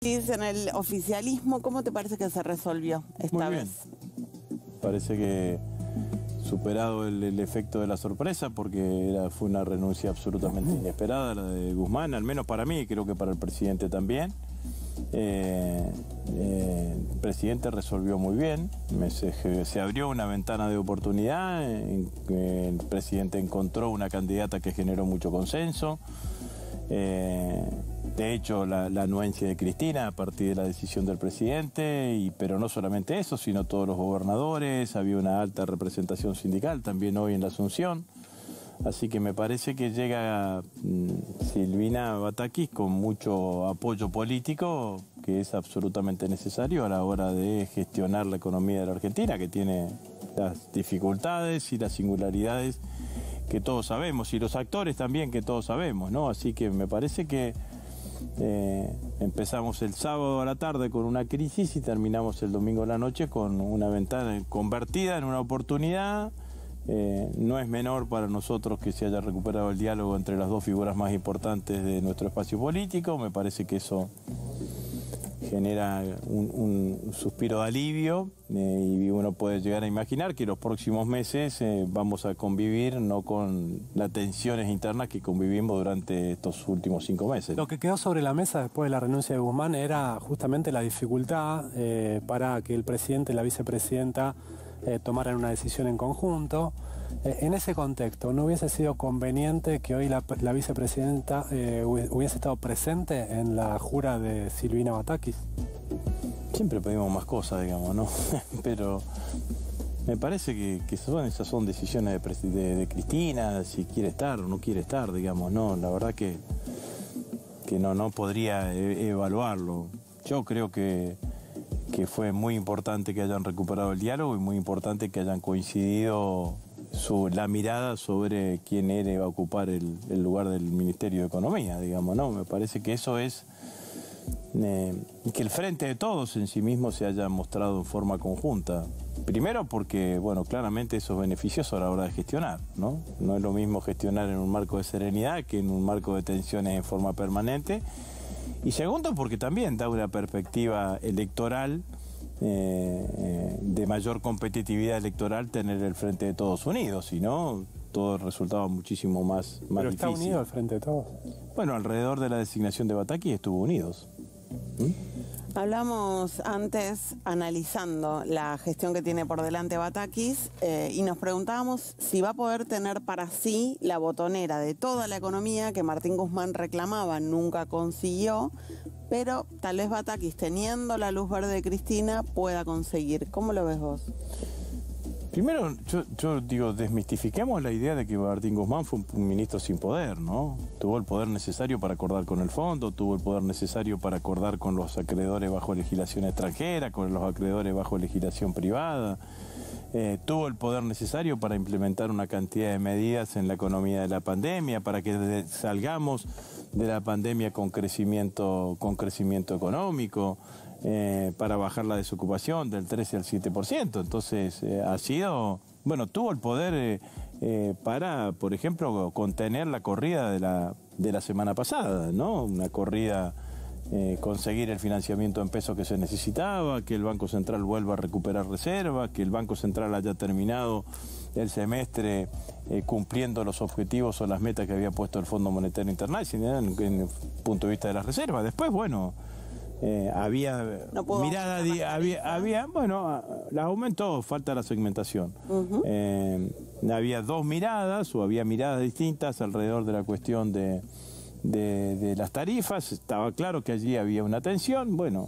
En el oficialismo, ¿cómo te parece que se resolvió esta vez? Parece que superado el efecto de la sorpresa, porque fue una renuncia absolutamente inesperada la de Guzmán, al menos para mí, creo que para el presidente también. El presidente resolvió muy bien, se abrió una ventana de oportunidad, el presidente encontró una candidata que generó mucho consenso. De hecho, la anuencia de Cristina a partir de la decisión del presidente, pero no solamente eso, sino todos los gobernadores, había una alta representación sindical también hoy en la Asunción. Así que me parece que llega Silvina Batakis con mucho apoyo político, que es absolutamente necesario a la hora de gestionar la economía de la Argentina, que tiene las dificultades y las singularidades que todos sabemos, y los actores también que todos sabemos, ¿no? Así que me parece que empezamos el sábado a la tarde con una crisis y terminamos el domingo a la noche con una ventana convertida en una oportunidad. No es menor para nosotros que se haya recuperado el diálogo entre las dos figuras más importantes de nuestro espacio político. Me parece que eso genera un suspiro de alivio y uno puede llegar a imaginar que los próximos meses vamos a convivir no con las tensiones internas que convivimos durante estos últimos 5 meses. Lo que quedó sobre la mesa después de la renuncia de Guzmán era justamente la dificultad para que el presidente y la vicepresidenta tomaran una decisión en conjunto. En ese contexto, ¿no hubiese sido conveniente que hoy la vicepresidenta hubiese estado presente en la jura de Silvina Batakis? Siempre pedimos más cosas, digamos, ¿no? Pero me parece que esas son decisiones de Cristina, si quiere estar o no quiere estar, digamos, ¿no? La verdad que no podría evaluarlo. Yo creo que fue muy importante que hayan recuperado el diálogo y muy importante que hayan coincidido la mirada sobre quién iba a ocupar el lugar del Ministerio de Economía, digamos, ¿no? Me parece que eso es... y que el frente de todos en sí mismo se haya mostrado en forma conjunta. Primero porque, bueno, claramente eso es beneficioso a la hora de gestionar, ¿no? No es lo mismo gestionar en un marco de serenidad que en un marco de tensiones en forma permanente. Y segundo, porque también da una perspectiva electoral, de mayor competitividad electoral, tener el Frente de Todos unidos, si no, todo resultaba muchísimo más difícil. ¿Pero está unido el Frente de Todos? Bueno, alrededor de la designación de Batakis estuvo unidos. Hablamos antes, analizando la gestión que tiene por delante Batakis, y nos preguntábamos si va a poder tener para sí la botonera de toda la economía que Martín Guzmán reclamaba, nunca consiguió, pero tal vez Batakis, teniendo la luz verde de Cristina, pueda conseguir. ¿Cómo lo ves vos? Primero, yo digo, desmistifiquemos la idea de que Martín Guzmán fue un ministro sin poder, ¿no? Tuvo el poder necesario para acordar con el fondo, tuvo el poder necesario para acordar con los acreedores bajo legislación extranjera, con los acreedores bajo legislación privada, tuvo el poder necesario para implementar una cantidad de medidas en la economía de la pandemia, para que salgamos de la pandemia con crecimiento económico, para bajar la desocupación del 13 al 7%. Entonces, tuvo el poder para, por ejemplo, contener la corrida de la semana pasada, ¿no? Una corrida, conseguir el financiamiento en pesos que se necesitaba, que el Banco Central vuelva a recuperar reservas, que el Banco Central haya terminado el semestre cumpliendo los objetivos o las metas que había puesto el Fondo Monetario Internacional en el punto de vista de las reservas. Después, bueno, había las aumentó, falta la segmentación. Había dos miradas, o había miradas distintas alrededor de la cuestión de las tarifas. Estaba claro que allí había una tensión. Bueno,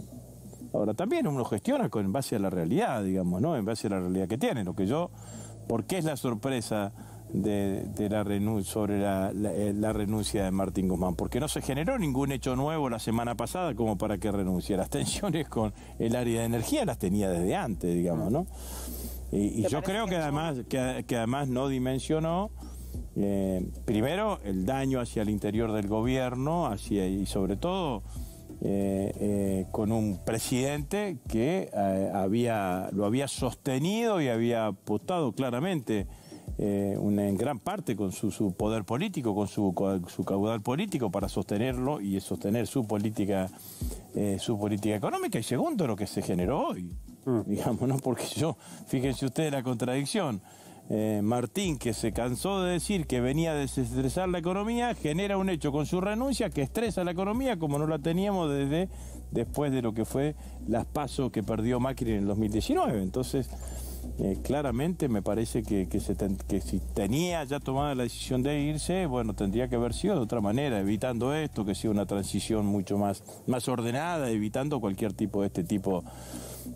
ahora también uno gestiona en base a la realidad, digamos, ¿no? En base a la realidad que tiene. ¿Por qué es la sorpresa de la renuncia, sobre la renuncia de Martín Guzmán? Porque no se generó ningún hecho nuevo la semana pasada como para que renuncie. Las tensiones con el área de energía las tenía desde antes, digamos, ¿no? Y yo creo que además no dimensionó primero el daño hacia el interior del gobierno, y sobre todo con un presidente que lo había sostenido y había apostado claramente en gran parte con su poder político, con su caudal político para sostenerlo y sostener su política económica. Y segundo, lo que se generó hoy, digamos, ¿no? Porque fíjense ustedes la contradicción. Martín, que se cansó de decir que venía a desestresar la economía, genera un hecho con su renuncia que estresa la economía como no la teníamos después de lo que fue las PASO que perdió Macri en el 2019. Entonces, claramente me parece que si tenía ya tomada la decisión de irse, bueno, tendría que haber sido de otra manera, evitando esto, que sea una transición mucho más ordenada, evitando cualquier tipo de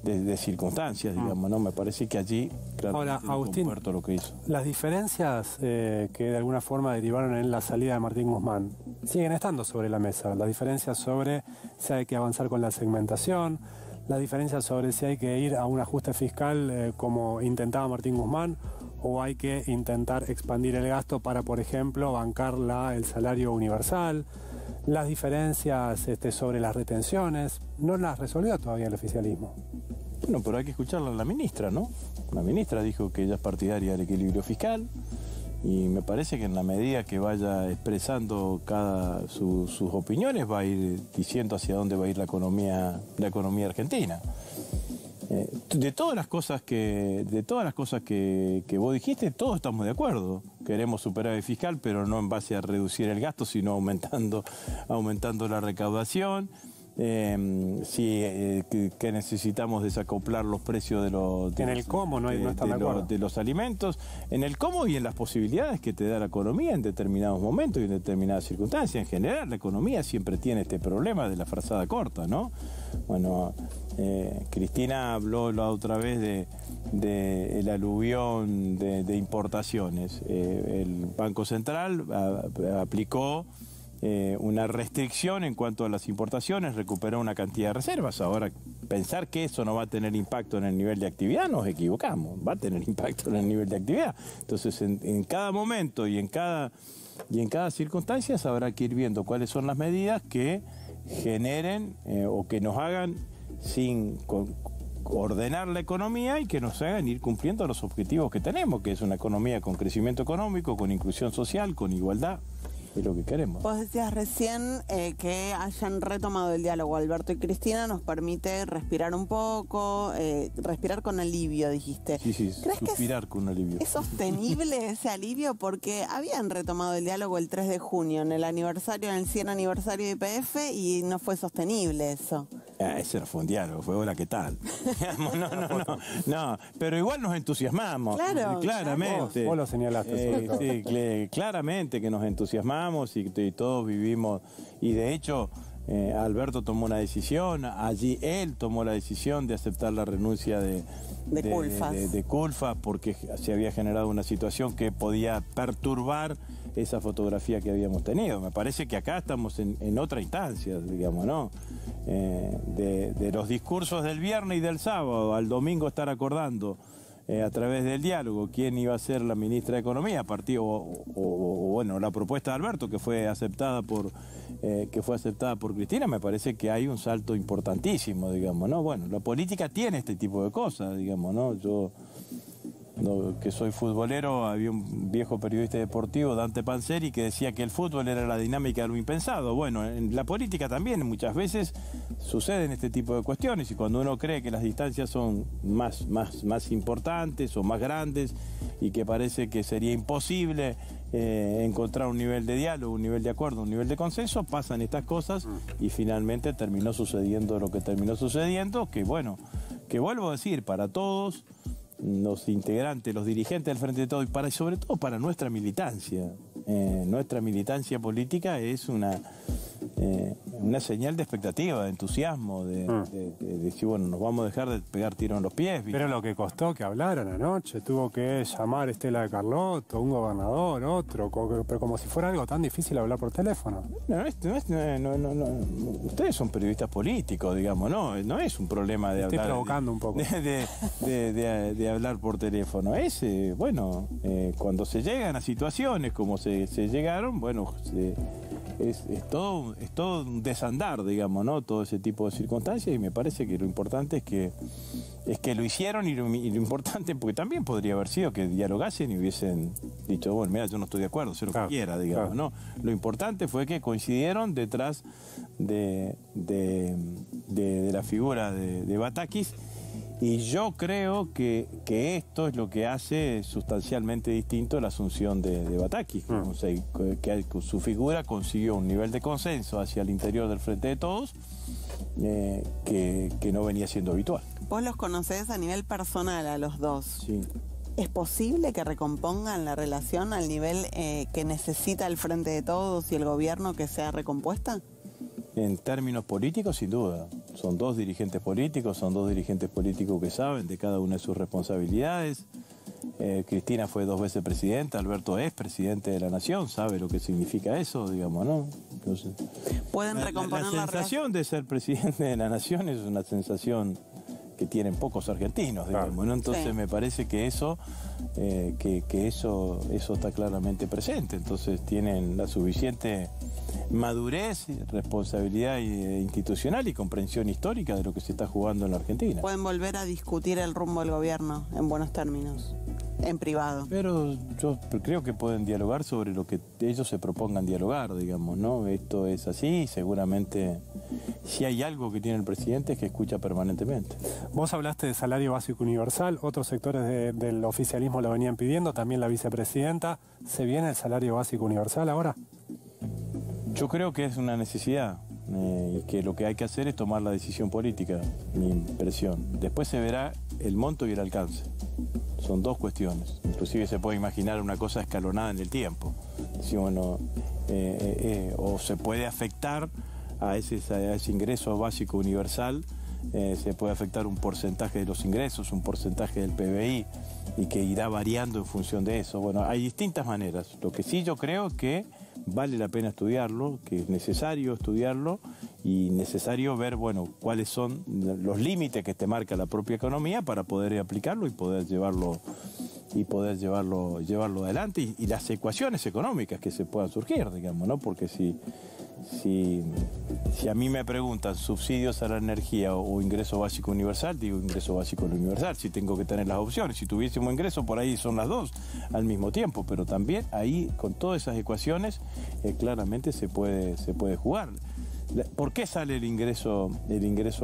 de circunstancias, digamos, ¿no? Me parece que allí, claro, ahora, Agustín, lo que hizo. Las diferencias que de alguna forma derivaron en la salida de Martín Guzmán siguen estando sobre la mesa. Las diferencias sobre si hay que avanzar con la segmentación, las diferencias sobre si hay que ir a un ajuste fiscal como intentaba Martín Guzmán, o hay que intentar expandir el gasto para, por ejemplo, bancar el salario universal. Las diferencias sobre las retenciones no las resolvió todavía el oficialismo. Bueno, pero hay que escucharla a la ministra, ¿no? La ministra dijo que ella es partidaria del equilibrio fiscal y me parece que en la medida que vaya expresando sus opiniones va a ir diciendo hacia dónde va a ir la economía argentina. De todas las cosas que vos dijiste, todos estamos de acuerdo. Queremos superávit fiscal, pero no en base a reducir el gasto, sino aumentando la recaudación. Que necesitamos desacoplar los precios de los alimentos, en el cómo y en las posibilidades que te da la economía en determinados momentos y en determinadas circunstancias. En general, la economía siempre tiene este problema de la frazada corta, ¿no? Bueno, Cristina habló la otra vez de el aluvión de importaciones. El Banco Central aplicó una restricción en cuanto a las importaciones, recuperó una cantidad de reservas. Ahora, pensar que eso no va a tener impacto en el nivel de actividad, nos equivocamos, va a tener impacto en el nivel de actividad. Entonces, en cada momento y en cada circunstancia habrá que ir viendo cuáles son las medidas que generen o que nos hagan ordenar la economía y que nos hagan ir cumpliendo los objetivos que tenemos, que es una economía con crecimiento económico, con inclusión social, con igualdad. Es lo que queremos. Vos decías recién que hayan retomado el diálogo Alberto y Cristina nos permite respirar un poco, respirar con alivio, dijiste. Sí, suspirar con alivio. ¿Es sostenible ese alivio? Porque habían retomado el diálogo el 3 de junio, en el 100 aniversario de YPF, y no fue sostenible eso. Ese no fue un diálogo, fue hola, ¿qué tal? No, pero igual nos entusiasmamos. Claro, claramente. Vos lo señalaste. Sí, claramente que nos entusiasmamos y todos vivimos. Y de hecho, Alberto tomó una decisión, allí él tomó la decisión de aceptar la renuncia de Culfas, porque se había generado una situación que podía perturbar esa fotografía que habíamos tenido. Me parece que acá estamos en otra instancia, digamos, ¿no? De los discursos del viernes y del sábado al domingo estar acordando a través del diálogo quién iba a ser la ministra de Economía, bueno, la propuesta de Alberto que fue aceptada por Cristina. Me parece que hay un salto importantísimo, digamos, ¿no? Bueno, la política tiene este tipo de cosas, digamos, ¿no? Yo que soy futbolero, había un viejo periodista deportivo, Dante Panzeri, que decía que el fútbol era la dinámica de lo impensado. Bueno, en la política también muchas veces suceden este tipo de cuestiones, y cuando uno cree que las distancias son más importantes o más grandes y que parece que sería imposible encontrar un nivel de diálogo, un nivel de acuerdo, un nivel de consenso, pasan estas cosas y finalmente terminó sucediendo lo que terminó sucediendo, que bueno, que vuelvo a decir, para todos los integrantes, los dirigentes del Frente de Todos y sobre todo para nuestra militancia. Nuestra militancia política es una señal de expectativa, de entusiasmo, de decir, bueno, nos vamos a dejar de pegar tiro en los pies. Pero lo que costó que hablaran anoche, tuvo que llamar Estela de Carlotto, un gobernador, otro, pero como si fuera algo tan difícil hablar por teléfono. No, ustedes son periodistas políticos, digamos, no es un problema de Estoy hablar. provocando un poco. De hablar por teléfono. Cuando se llegan a situaciones como se llegaron, bueno, todo un desandar, digamos, ¿no? Todo ese tipo de circunstancias, y me parece que lo importante es que lo hicieron, y lo importante, porque también podría haber sido que dialogasen y hubiesen dicho, bueno, mira, yo no estoy de acuerdo, sé lo que quiera, digamos, ¿no? Lo importante fue que coincidieron detrás de la figura de Batakis. Y yo creo que esto es lo que hace sustancialmente distinto la asunción de Batakis. O sea, que su figura consiguió un nivel de consenso hacia el interior del Frente de Todos que no venía siendo habitual. Vos los conocés a nivel personal a los dos. Sí. ¿Es posible que recompongan la relación al nivel que necesita el Frente de Todos y el gobierno que sea recompuesta? En términos políticos, sin duda. Son dos dirigentes políticos que saben de cada una de sus responsabilidades. Cristina fue 2 veces presidenta, Alberto es presidente de la Nación, sabe lo que significa eso, digamos, ¿no? Entonces, ¿pueden recomponer la sensación de ser presidente de la Nación es una sensación que tienen pocos argentinos, digamos, ¿no? Entonces sí, me parece que eso está claramente presente. Entonces tienen la suficiente madurez, responsabilidad institucional y comprensión histórica de lo que se está jugando en la Argentina. ¿Pueden volver a discutir el rumbo del gobierno en buenos términos, en privado? Pero yo creo que pueden dialogar sobre lo que ellos se propongan dialogar, digamos, ¿no? Esto es así, seguramente si hay algo que tiene el presidente es que escucha permanentemente. Vos hablaste de salario básico universal, otros sectores del oficialismo lo venían pidiendo, también la vicepresidenta. ¿Se viene el salario básico universal ahora? Yo creo que es una necesidad y que lo que hay que hacer es tomar la decisión política, mi impresión. Después se verá el monto y el alcance. Son dos cuestiones. Inclusive se puede imaginar una cosa escalonada en el tiempo. Si uno, o se puede afectar a ese ingreso básico universal, se puede afectar un porcentaje de los ingresos, un porcentaje del PBI, y que irá variando en función de eso. Bueno, hay distintas maneras. Lo que sí yo creo que vale la pena estudiarlo, que es necesario estudiarlo y necesario ver, bueno, cuáles son los límites que te marca la propia economía para poder aplicarlo y poder llevarlo adelante, y las ecuaciones económicas que se puedan surgir, digamos, ¿no? Porque si a mí me preguntan subsidios a la energía o ingreso básico universal, digo ingreso básico universal, si tengo que tener las opciones. Si tuviésemos ingreso, por ahí son las dos al mismo tiempo, pero también ahí con todas esas ecuaciones claramente se puede jugar. ¿Por qué sale el ingreso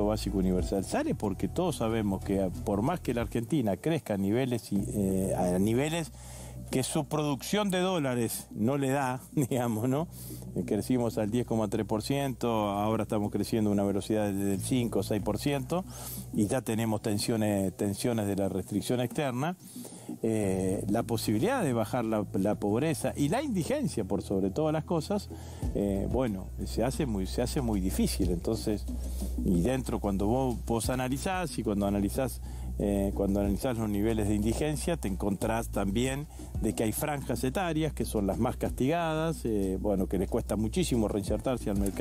básico universal? Sale porque todos sabemos que por más que la Argentina crezca a niveles que su producción de dólares no le da, digamos, ¿no? Crecimos al 10,3%, ahora estamos creciendo a una velocidad del 5 o 6%, y ya tenemos tensiones de la restricción externa. La posibilidad de bajar la pobreza y la indigencia por sobre todas las cosas, bueno, se hace muy difícil. Entonces, y dentro cuando vos analizás, y cuando analizás los niveles de indigencia, te encontrás también de que hay franjas etarias que son las más castigadas, bueno, que les cuesta muchísimo reinsertarse en el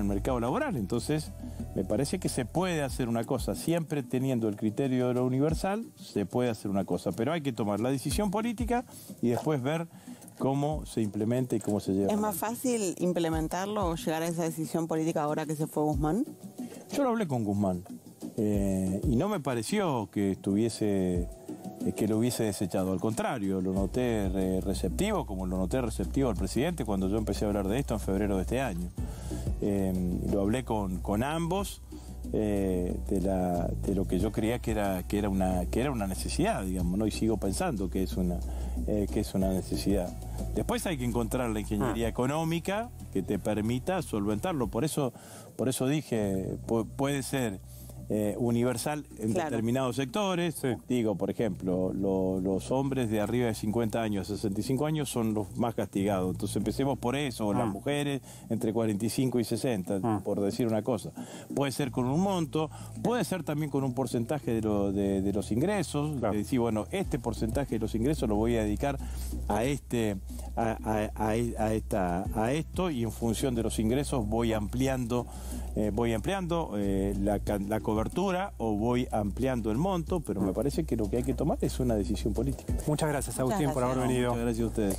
mercado laboral. Entonces, me parece que se puede hacer una cosa, siempre teniendo el criterio de lo universal, se puede hacer una cosa, pero hay que tomar la decisión política y después ver cómo se implementa y cómo se lleva. ¿Es más fácil implementarlo o llegar a esa decisión política ahora que se fue Guzmán? Yo lo hablé con Guzmán y no me pareció que lo hubiese desechado. Al contrario, lo noté receptivo, como lo noté receptivo al presidente cuando yo empecé a hablar de esto en febrero de este año. Lo hablé con ambos de lo que yo creía que era una necesidad, digamos, ¿no? Y sigo pensando que es una necesidad. Después hay que encontrar la ingeniería económica que te permita solventarlo. Por eso dije, puede ser universal en determinados sectores. Sí. Digo, por ejemplo, los hombres de arriba de 50 años, 65 años son los más castigados. Entonces empecemos por eso, o las mujeres entre 45 y 60, por decir una cosa. Puede ser con un monto, puede ser también con un porcentaje de los ingresos. Claro. Decir, bueno, este porcentaje de los ingresos lo voy a dedicar a esto, y en función de los ingresos voy ampliando la cobertura o voy ampliando el monto, pero me parece que lo que hay que tomar es una decisión política. Muchas gracias, Agustín, por haber venido. Muchas gracias a ustedes.